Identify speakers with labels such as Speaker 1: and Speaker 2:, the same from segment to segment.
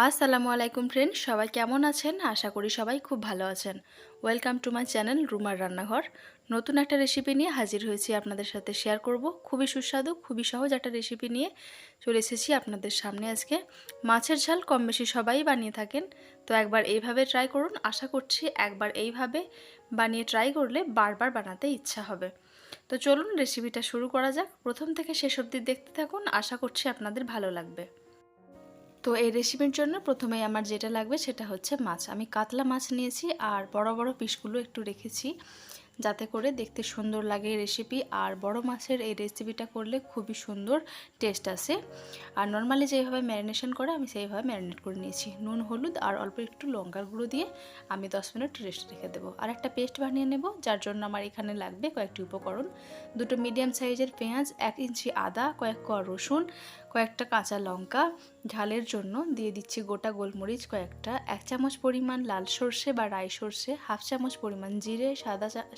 Speaker 1: আসসালামু আলাইকুম ফ্রেন্ড, সবাই কেমন আছেন? আশা করি সবাই খুব ভালো আছেন। ওয়েলকাম টু মাই চ্যানেল রুমার রান্নাঘর। নতুন একটা রেসিপি নিয়ে হাজির হয়েছি আপনাদের সাথে শেয়ার করব। খুবই সুস্বাদু, খুবই সহজ একটা রেসিপি নিয়ে চলে এসেছি আপনাদের সামনে আজকে। মাছের ঝাল কম বেশি সবাই বানিয়ে থাকেন, তো একবার এইভাবে ট্রাই করুন। আশা করছি একবার এইভাবে বানিয়ে ট্রাই করলে বারবার বানাতে ইচ্ছা হবে। তো চলুন রেসিপিটা শুরু করা যাক। প্রথম থেকে শেষ অবধি দেখতে থাকুন, আশা করছি আপনাদের ভালো লাগবে। তো এই রেসিপির জন্য প্রথমেই আমার যেটা লাগবে সেটা হচ্ছে মাছ। আমি কাতলা মাছ নিয়েছি আর বড় বড় পিসগুলো একটু রেখেছি যাতে করে দেখতে সুন্দর লাগে এই রেসিপি। আর বড় মাছের এই রেসিপিটা করলে খুবই সুন্দর টেস্ট আসে। আর নর্মালি যেভাবে ম্যারিনেশন করে আমি সেইভাবে ম্যারিনেট করে নিয়েছি। নুন, হলুদ আর অল্প একটু লঙ্কার গুঁড়ো দিয়ে আমি 10 মিনিট রেস্ট রেখে দেবো। আর একটা পেস্ট বানিয়ে নেব, যার জন্য আমার এখানে লাগবে কয়েকটি উপকরণ। দুটো মিডিয়াম সাইজের পেঁয়াজ, 1 ইঞ্চি আদা, কয়েক কোয়া রসুন, কয়েকটা কাঁচা লঙ্কা, ঝালের জন্য দিয়ে দিচ্ছি গোটা গোলমরিচ কয়েকটা, 1 চামচ পরিমাণ লাল সর্ষে বা রাই সর্ষে, হাফ চামচ পরিমাণ জিরে,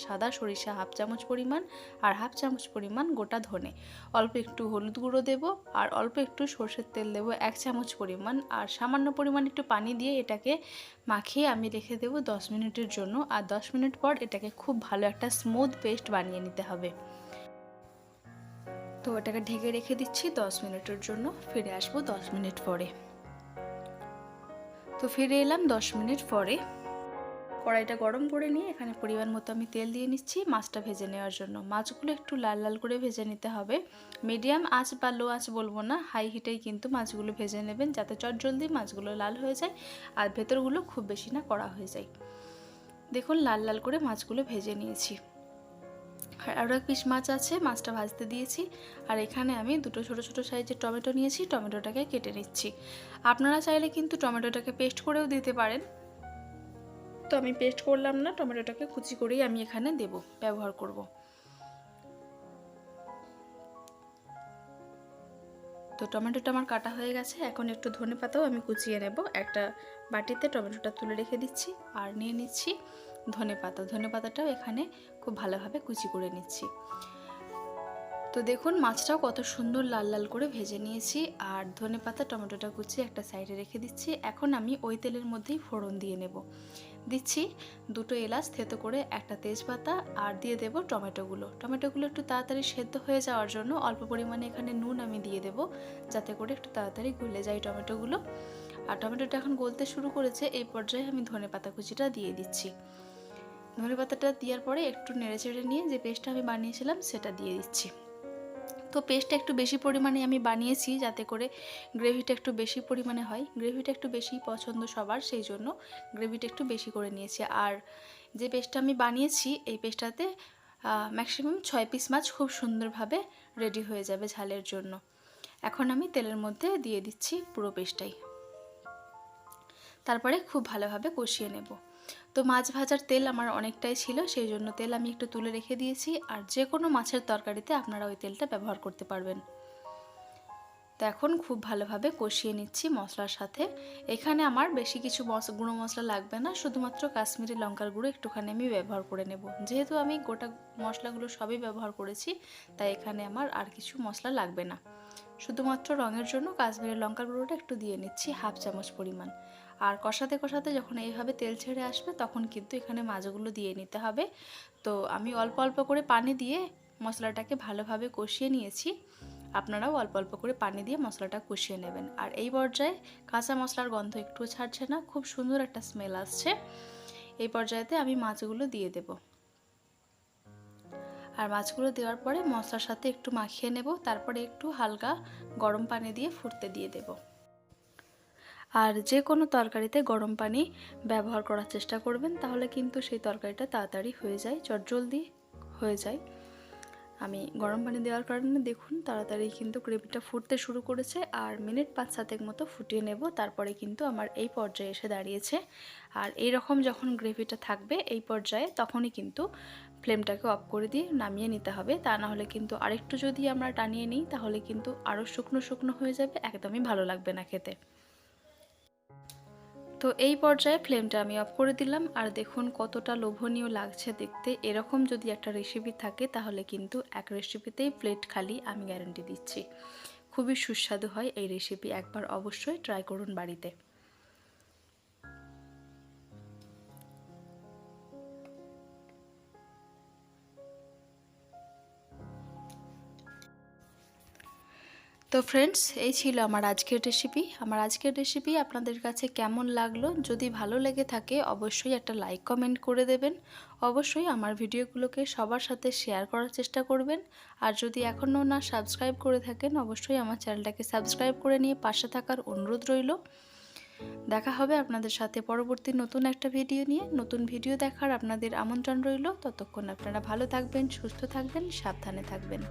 Speaker 1: সাদা সরিষা হাফ চামচ পরিমাণ, আর হাফ চামচ পরিমাণ গোটা ধনে। অল্প একটু হলুদ গুঁড়ো দেব আর অল্প একটু সর্ষের তেল দেব 1 চামচ পরিমাণ, আর সামান্য পরিমাণ একটু পানি দিয়ে এটাকে মাখিয়ে আমি রেখে দেব 10 মিনিটের জন্য। আর 10 মিনিট পর এটাকে খুব ভালো একটা স্মুথ পেস্ট বানিয়ে নিতে হবে। তো এটাকে ঢেকে রেখে দিচ্ছি 10 মিনিটের জন্য। ফিরে আসবো 10 মিনিট পরে। তো ফিরে এলাম 10 মিনিট পরে। কড়াইটা গরম করে নিয়ে এখানে পরিমাণ মতো আমি তেল দিয়ে নিচ্ছি মাছটা ভেজে নেওয়ার জন্য। মাছগুলো একটু লাল লাল করে ভেজে নিতে হবে। মিডিয়াম আঁচ বা লো আঁচ বলবো না, হাই হিটেই কিন্তু মাছগুলো ভেজে নেবেন, যাতে চটজলদি মাছগুলো লাল হয়ে যায় আর ভেতরগুলো খুব বেশি না কড়া হয়ে যায়। দেখুন লাল লাল করে মাছগুলো ভেজে নিয়েছি। আর আরও এক পিস মাছ আছে, মাছটা ভাজতে দিয়েছি। আর এখানে আমি দুটো ছোট ছোট সাইজের টমেটো নিয়েছি, টমেটোটাকে কেটে নিচ্ছি। আপনারা চাইলে কিন্তু টমেটোটাকে পেস্ট করেও দিতে পারেন, তো আমি পেস্ট করলাম না, টমেটোটাকে কুচি করেই আমি এখানে ব্যবহার করব। তো টমেটোটা আমার কাটা হয়ে গেছে। এখন একটু ধনেপাতাও আমি কুচিয়ে নেব। একটা বাটিতে টমেটোটা তুলে রেখে দিচ্ছি আর নিয়ে নিচ্ছি ধনেপাতাটাও এখানে খুব ভালোভাবে কুচি করে নিচ্ছি। তো দেখুন মাছটাও কত সুন্দর লাল লাল করে ভেজে নিয়েছি। আর ধনেপাতা টমেটোটা কুচিয়ে একটা সাইডে রেখে দিচ্ছি। এখন আমি ওই তেলের মধ্যেই ফোড়ন দিয়ে নেব। দিচ্ছি দুটো এলাচ থেতো করে, একটা তেজপাতা, আর দিয়ে দেব টমেটোগুলো একটু তাড়াতাড়ি সেদ্ধ হয়ে যাওয়ার জন্য অল্প পরিমাণে এখানে নুন আমি দিয়ে দেব, যাতে করে একটু তাড়াতাড়ি গলে যায় টমেটোগুলো। আর টমেটোটা এখন গলতে শুরু করেছে, এই পর্যায়ে আমি ধনেপাতা কুচিটা দিয়ে দিচ্ছি। ধনেপাতাটা দেওয়ার পরে একটু নেড়েচেড়ে নিয়ে যে পেস্টটা আমি বানিয়েছিলাম সেটা দিয়ে দিচ্ছি। তো পেস্টটা একটু বেশি পরিমাণে আমি বানিয়েছি, যাতে করে গ্রেভিটা একটু বেশি পরিমাণে হয়। গ্রেভিটা একটু বেশি পছন্দ সবার, সেই জন্য গ্রেভিটা একটু বেশি করে নিয়েছি। আর যে পেস্টটা আমি বানিয়েছি এই পেস্টটাতে ম্যাক্সিমাম 6 পিস মাছ খুব সুন্দরভাবে রেডি হয়ে যাবে ঝালের জন্য। এখন আমি তেলের মধ্যে দিয়ে দিচ্ছি পুরো পেস্টটাই, তারপরে খুব ভালোভাবে কষিয়ে নেব। তো মাছ ভাজার তেল আমার অনেকটাই ছিল, সেই জন্য তেল আমি একটু তুলে রেখে দিয়েছি। আর যে কোনো মাছের তরকারিতে আপনারা ওই তেলটা ব্যবহার করতে পারবেন। তো এখন খুব ভালোভাবে কষিয়ে নিচ্ছি মশলার সাথে। এখানে আমার বেশি কিছু গুঁড়ো মশলা লাগবে না, শুধুমাত্র কাশ্মীরি লঙ্কার গুঁড়ো একটুখানি আমি ব্যবহার করে নেব। যেহেতু আমি গোটা মশলাগুলো সবই ব্যবহার করেছি, তাই এখানে আমার আর কিছু মশলা লাগবে না। শুধুমাত্র রঙের জন্য কাশ্মীরি লঙ্কার গুঁড়োটা একটু দিয়ে নিচ্ছি, হাফ চামচ পরিমাণ। আর কষাতে কষাতে যখন এইভাবে তেল ছেড়ে আসবে তখন কিন্তু এখানে মাছগুলো দিয়ে নিতে হবে। তো আমি অল্প অল্প করে পানি দিয়ে মশলাটাকে ভালোভাবে কষিয়ে নিয়েছি। আপনারাও অল্প অল্প করে পানি দিয়ে মশলাটা কষিয়ে নেবেন। আর এই পর্যায়ে কাঁচা মশলার গন্ধ একটু ছাড়ছে না, খুব সুন্দর একটা স্মেল আসছে। এই পর্যায়েতে আমি মাছগুলো দিয়ে দেব। আর মাছগুলো দেওয়ার পরে মশলার সাথে একটু মাখিয়ে নেব, তারপরে একটু হালকা গরম পানি দিয়ে ফুটতে দিয়ে দেব। আর যে কোনো তরকারিতে গরম পানি ব্যবহার করার চেষ্টা করবেন, তাহলে কিন্তু সেই তরকারিটা তাড়াতাড়ি হয়ে যায়, চটজলদি হয়ে যায়। আমি গরম পানি দেওয়ার কারণে দেখুন তাড়াতাড়ি কিন্তু গ্রেভিটা ফুটতে শুরু করেছে। আর মিনিট 5-7 মতো ফুটিয়ে নেব, তারপরে কিন্তু আমার এই পর্যায়ে এসে দাঁড়িয়েছে। আর এই রকম যখন গ্রেভিটা থাকবে এই পর্যায়ে, তখনই কিন্তু ফ্লেমটাকে অফ করে দিয়ে নামিয়ে নিতে হবে। তা না হলে কিন্তু আরেকটু যদি আমরা টানিয়ে নিই তাহলে কিন্তু আরও শুকনো শুকনো হয়ে যাবে, একদমই ভালো লাগবে না খেতে। তো এই পর্যায়ে ফ্লেমটা আমি অফ করে দিলাম। আর দেখুন কতটা লোভনীয় লাগছে দেখতে। এরকম যদি একটা রেসিপি থাকে তাহলে কিন্তু এক রেসিপিতেই প্লেট খালি, আমি গ্যারান্টি দিচ্ছি। খুবই সুস্বাদু হয় এই রেসিপি, একবার অবশ্যই ট্রাই করুন বাড়িতে। তো ফ্রেন্ডস, এই ছিল আমার আজকের রেসিপি। আপনাদের কাছে কেমন লাগলো? যদি ভালো লেগে থাকে অবশ্যই একটা লাইক কমেন্ট করে দেবেন। অবশ্যই আমার ভিডিওগুলোকে সবার সাথে শেয়ার করার চেষ্টা করবেন। আর যদি এখনও না সাবস্ক্রাইব করে থাকেন অবশ্যই আমার চ্যানেলটাকে সাবস্ক্রাইব করে নিয়ে পাশে থাকার অনুরোধ রইল। দেখা হবে আপনাদের সাথে পরবর্তী নতুন একটা ভিডিও নিয়ে। নতুন ভিডিও দেখার আপনাদের আমন্ত্রণ রইল। ততক্ষণ আপনারা ভালো থাকবেন, সুস্থ থাকবেন, সাবধানে থাকবেন।